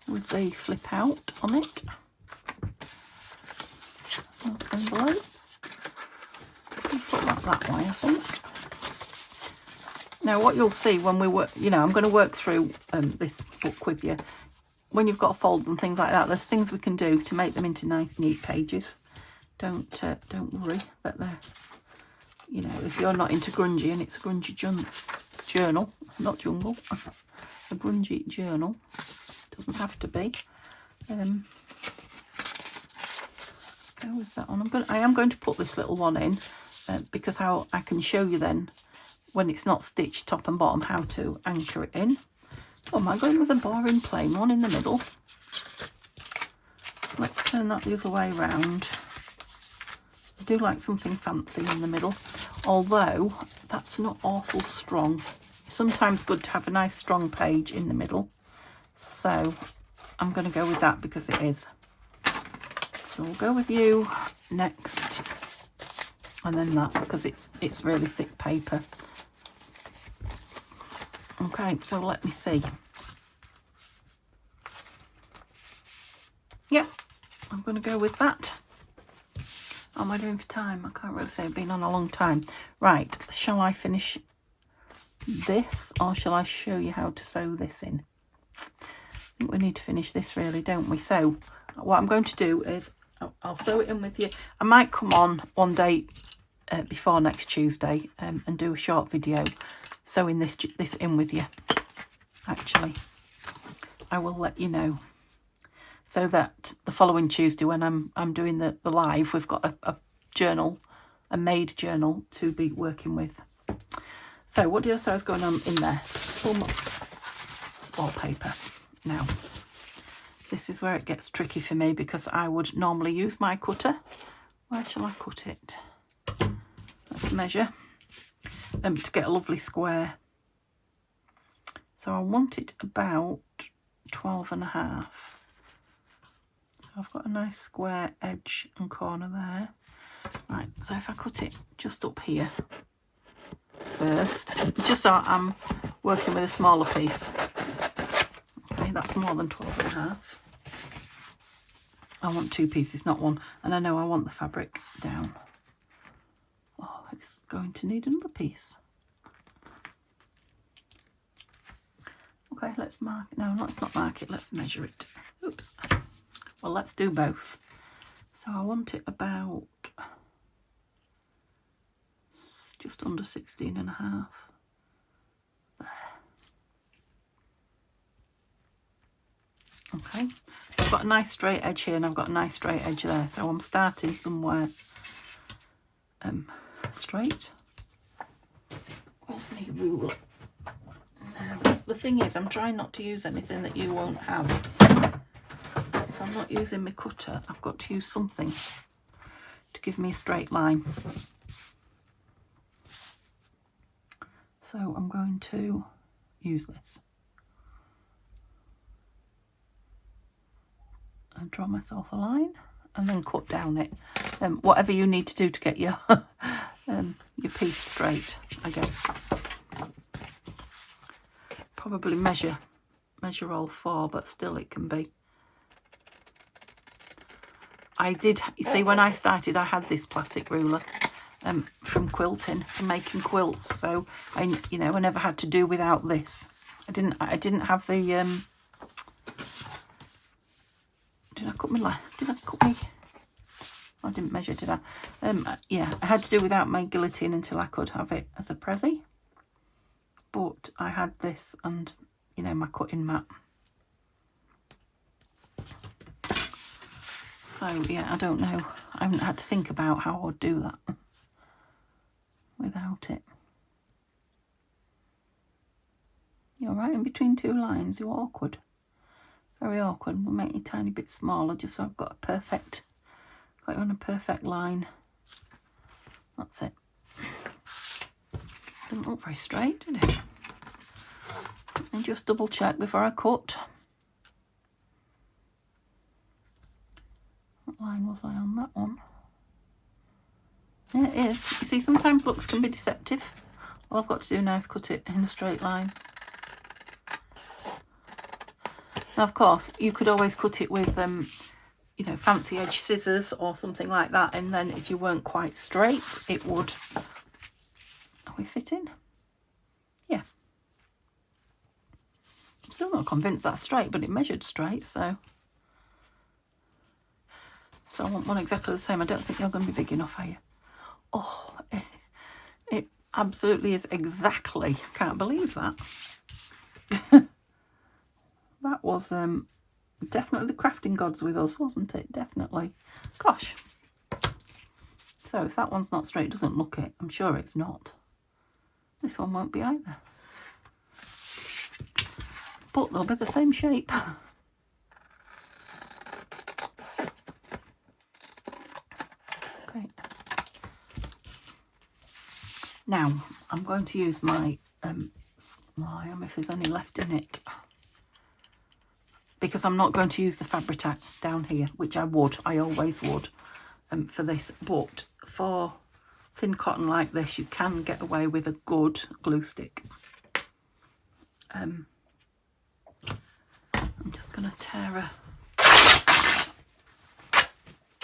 with the flip out on it. Envelope. Put that way, I think. Now what you'll see when we work, you know, I'm going to work through this book with you. When you've got folds and things like that, there's things we can do to make them into nice, neat pages. Don't worry that they're, you know, if you're not into grungy and it's a grungy journal, not jungle, a grungy journal, doesn't have to be. Let's go with that one. I am going to put this little one in because how I can show you then when it's not stitched top and bottom how to anchor it in. Oh, am I going with a boring plain one in the middle? Let's turn that the other way round. I do like something fancy in the middle, although that's not awful strong. It's sometimes good to have a nice strong page in the middle. So I'm going to go with that because it is. So we'll go with you next, and then that because it's really thick paper. Okay, so let me see. Yeah, I'm going to go with that. How am I doing for time? I can't really say. I've been on a long time. Right, shall I finish this or shall I show you how to sew this in? I think we need to finish this really, don't we? So what I'm going to do is I'll sew it in with you. I might come on one day before next Tuesday and do a short video sewing this in with you. Actually, I will let you know so that the following Tuesday when I'm doing the live, we've got a journal, a made journal to be working with. So what did I say was going on in there? Some wallpaper. Now this is where it gets tricky for me because I would normally use my cutter. Where shall I cut it? Let's measure to get a lovely square. So I want it about 12.5. So I've got a nice square edge and corner there. Right, so if I cut it just up here first, just so I'm working with a smaller piece. Okay, that's more than 12.5. I want 2 pieces, not 1. And I know I want the fabric down. Oh, it's going to need another piece. Okay, let's mark it. No, let's not mark it. Let's measure it. Oops. Well, let's do both. So I want it about just under 16.5. There. Okay. I've got a nice straight edge here and I've got a nice straight edge there. So I'm starting somewhere straight. Where's my ruler? The thing is, I'm trying not to use anything that you won't have. If I'm not using my cutter, I've got to use something to give me a straight line. So I'm going to use this. And draw myself a line and then cut down it. Whatever you need to do to get your piece straight, I guess. Probably measure all 4, but still it can be. I did, you see, when I started I had this plastic ruler from quilting, from making quilts, so I never had to do without this. I didn't have the did I cut me? I didn't measure, did I? Yeah, I had to do without my guillotine until I could have it as a prezi. But I had this and, my cutting mat. So yeah, I don't know. I haven't had to think about how I'd do that without it. You're right in between two lines. You're awkward. Very awkward. We'll make it a tiny bit smaller just so I've got a perfect, got it on a perfect line. That's it. Didn't look very straight, did it? And just double check before I cut. What line was I on that one? Yeah, it is. You see, sometimes looks can be deceptive. All I've got to do now is cut it in a straight line. Now, of course, you could always cut it with, you know, fancy edge scissors or something like that. And then if you weren't quite straight, it would... Are we fitting? Yeah. I'm still not convinced that's straight, but it measured straight, so... So I want one exactly the same. I don't think you're going to be big enough, are you? Oh, it absolutely is exactly. I can't believe that. That was definitely the crafting gods with us, wasn't it? Definitely. Gosh. So if that one's not straight, doesn't look it. I'm sure it's not. This one won't be either. But they'll be the same shape. Okay. Now, I'm going to use my, if there's any left in it. Because I'm not going to use the Fabri-Tac down here, which I always would, for this. But for thin cotton like this, you can get away with a good glue stick. I'm just going to tear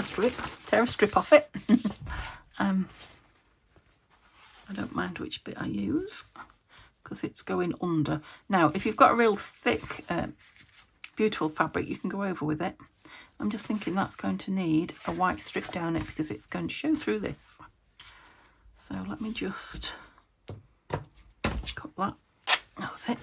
a strip off it. I don't mind which bit I use because it's going under. Now, if you've got a real thick, beautiful fabric, you can go over with it. I'm just thinking that's going to need a white strip down it because it's going to show through this. So let me just cut that. That's it.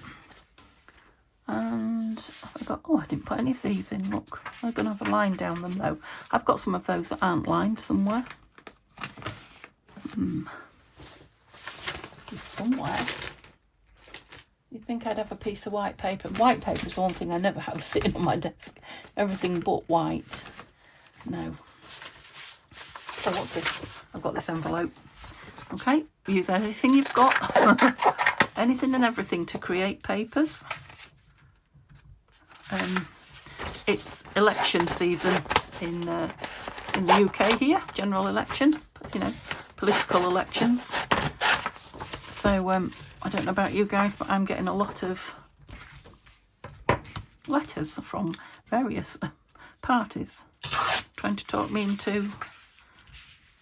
And I've got, oh, I didn't put any of these in, look. I'm going to have a line down them though. I've got some of those that aren't lined somewhere. Somewhere. You'd think I'd have a piece of white paper. White paper is the one thing I never have sitting on my desk. Everything but white. No. Oh, what's this? I've got this envelope. Okay, use anything you've got. Anything and everything to create papers. It's election season in the UK here, general election, you know, political elections. So I don't know about you guys, but I'm getting a lot of letters from various parties trying to talk me into,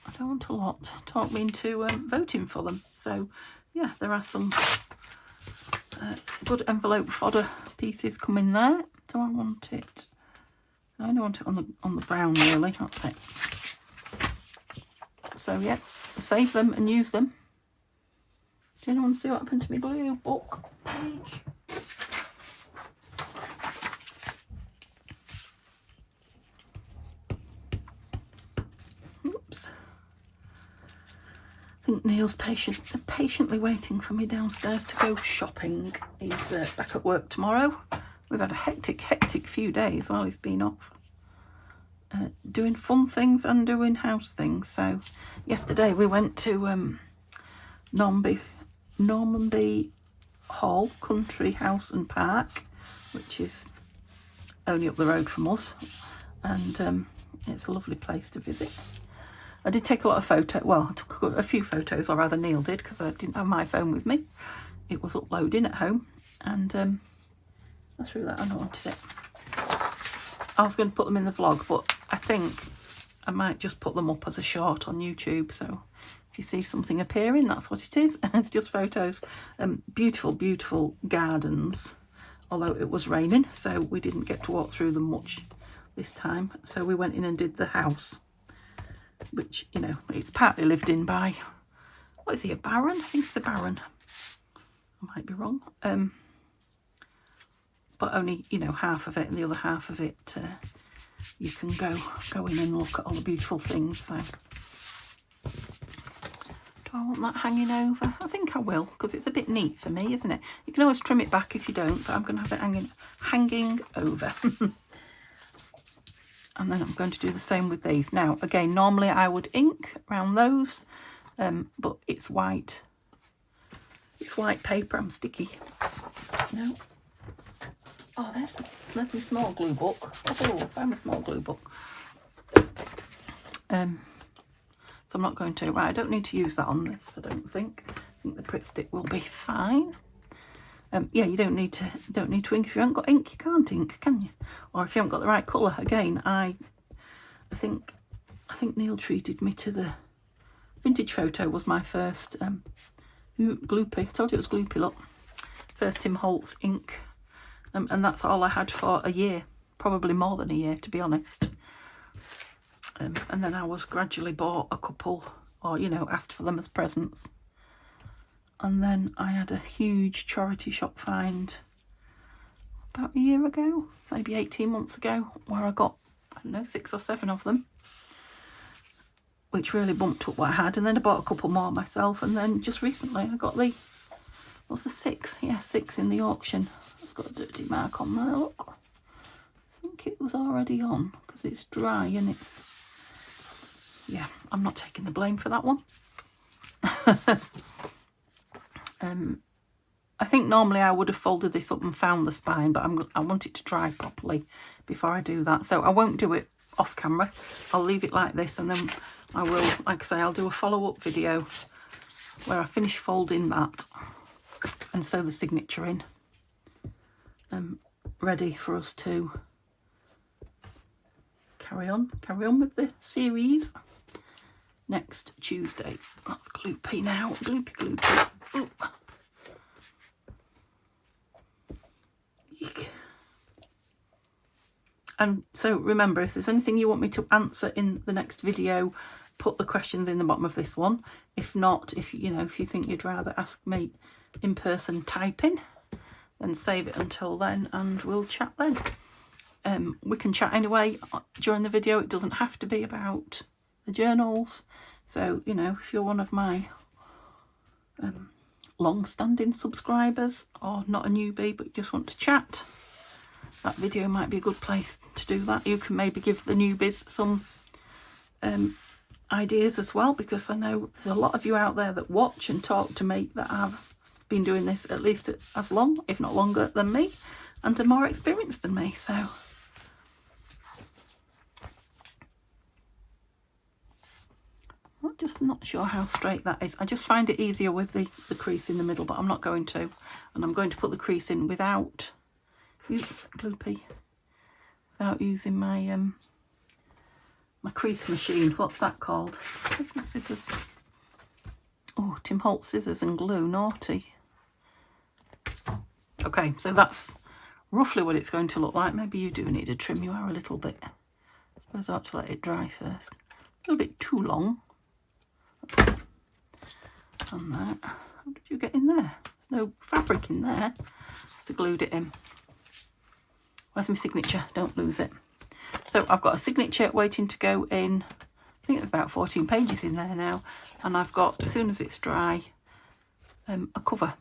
I don't want a lot, talk me into voting for them. So yeah, there are some good envelope fodder pieces coming there. Do I want it? I don't want it on the brown really, that's it. So yeah, save them and use them. Do anyone see what happened to my blue book page? Oops. I think Neil's patiently waiting for me downstairs to go shopping. He's back at work tomorrow. We've had a hectic few days while he's been off. Doing fun things and doing house things. So yesterday we went to Normanby Hall Country House and Park, which is only up the road from us, and it's a lovely place to visit. I did take a lot of photos. Well, I took a few photos, or rather Neil did, because I didn't have my phone with me. It was uploading at home, and I threw that on. I wanted it. I was going to put them in the vlog, but I think I might just put them up as a short on YouTube. So if you see something appearing, that's what it is. It's just photos. Beautiful gardens, although it was raining, so we didn't get to walk through them much this time. So we went in and did the house, which, you know, it's partly lived in by, what is he, a baron? I think it's the baron. I might be wrong. But only, you know, half of it, and the other half of it you can go in and look at all the beautiful things. So do I want that hanging over? I think I will, because it's a bit neat for me, isn't it? You can always trim it back if you don't, but I'm going to have it hanging over. And then I'm going to do the same with these. Now, again, normally I would ink around those, but it's white. It's white paper. I'm sticky. No. Oh, there's my small glue book. Oh, I found my small glue book. So I'm not going to. Right, I don't need to use that on this, I don't think. I think the Pritt stick will be fine. Yeah, you don't need to ink. If you haven't got ink, you can't ink, can you? Or if you haven't got the right colour. Again, I think Neil treated me to the Vintage Photo was my first Gloopy. I told you it was Gloopy, look. First Tim Holtz ink. And that's all I had for a year, probably more than a year, to be honest. And then I was gradually bought a couple, or, you know, asked for them as presents. And then I had a huge charity shop find about a year ago, maybe 18 months ago, where I got, I don't know, 6 or 7 of them, which really bumped up what I had. And then I bought a couple more myself. And then just recently I got the, what's the 6? Yeah, 6 in the auction. It's got a dirty mark on there, look. I think it was already on because it's dry and it's, yeah, I'm not taking the blame for that one. I think normally I would have folded this up and found the spine, but I want it to dry properly before I do that. So I won't do it off camera. I'll leave it like this, and then I will, like I say, I'll do a follow-up video where I finish folding that and sew the signature in. Ready for us to carry on with the series next Tuesday. That's gloopy now. Gloopy. Ooh. Eek. And so remember, if there's anything you want me to answer in the next video, put the questions in the bottom of this one. If not, if you think you'd rather ask me in person typing, then save it until then and we'll chat then. We can chat anyway during the video. It doesn't have to be about the journals. So, you know, if you're one of my long-standing subscribers or not a newbie but you just want to chat, that video might be a good place to do that. You can maybe give the newbies some ideas as well, because I know there's a lot of you out there that watch and talk to me that have been doing this at least as long, if not longer, than me, and are more experienced than me. So I'm just not sure how straight that is. I just find it easier with the crease in the middle, but I'm not going to. And I'm going to put the crease in without, oops, gloopy, without using my my crease machine. What's that called? Where's my scissors? Oh, Tim Holtz scissors and glue, naughty. Okay, so that's roughly what it's going to look like. Maybe you do need to trim your hair a little bit. I suppose I ought to let it dry first. A little bit too long. And that. How did you get in there? There's no fabric in there. Just glued it in. Where's my signature? Don't lose it. So I've got a signature waiting to go in. I think there's about 14 pages in there now. And I've got, as soon as it's dry, a cover.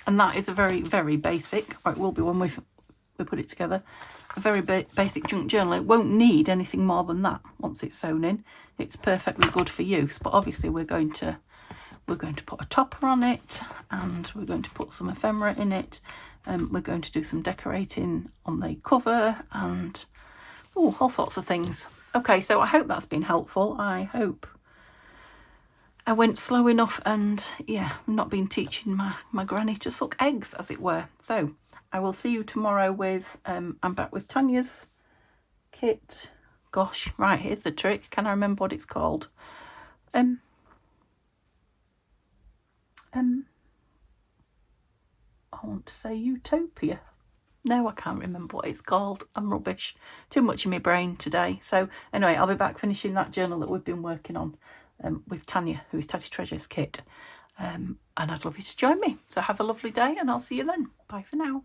And that is a very, very basic, or it will be when we put it together, a very basic junk journal. It won't need anything more than that once it's sewn in. It's perfectly good for use, but obviously we're going to put a topper on it, and we're going to put some ephemera in it, and we're going to do some decorating on the cover, and all sorts of things. Okay, so I hope that's been helpful. I hope I went slow enough, and yeah, I've not been teaching my granny to suck eggs, as it were. So I will see you tomorrow with, I'm back with Tanya's kit. Gosh, right, here's the trick. Can I remember what it's called? I want to say Utopia. No, I can't remember what it's called. I'm rubbish. Too much in my brain today. So anyway, I'll be back finishing that journal that we've been working on with Tanya, who is Tatty Treasures Kit. And I'd love you to join me. So have a lovely day, and I'll see you then. Bye for now.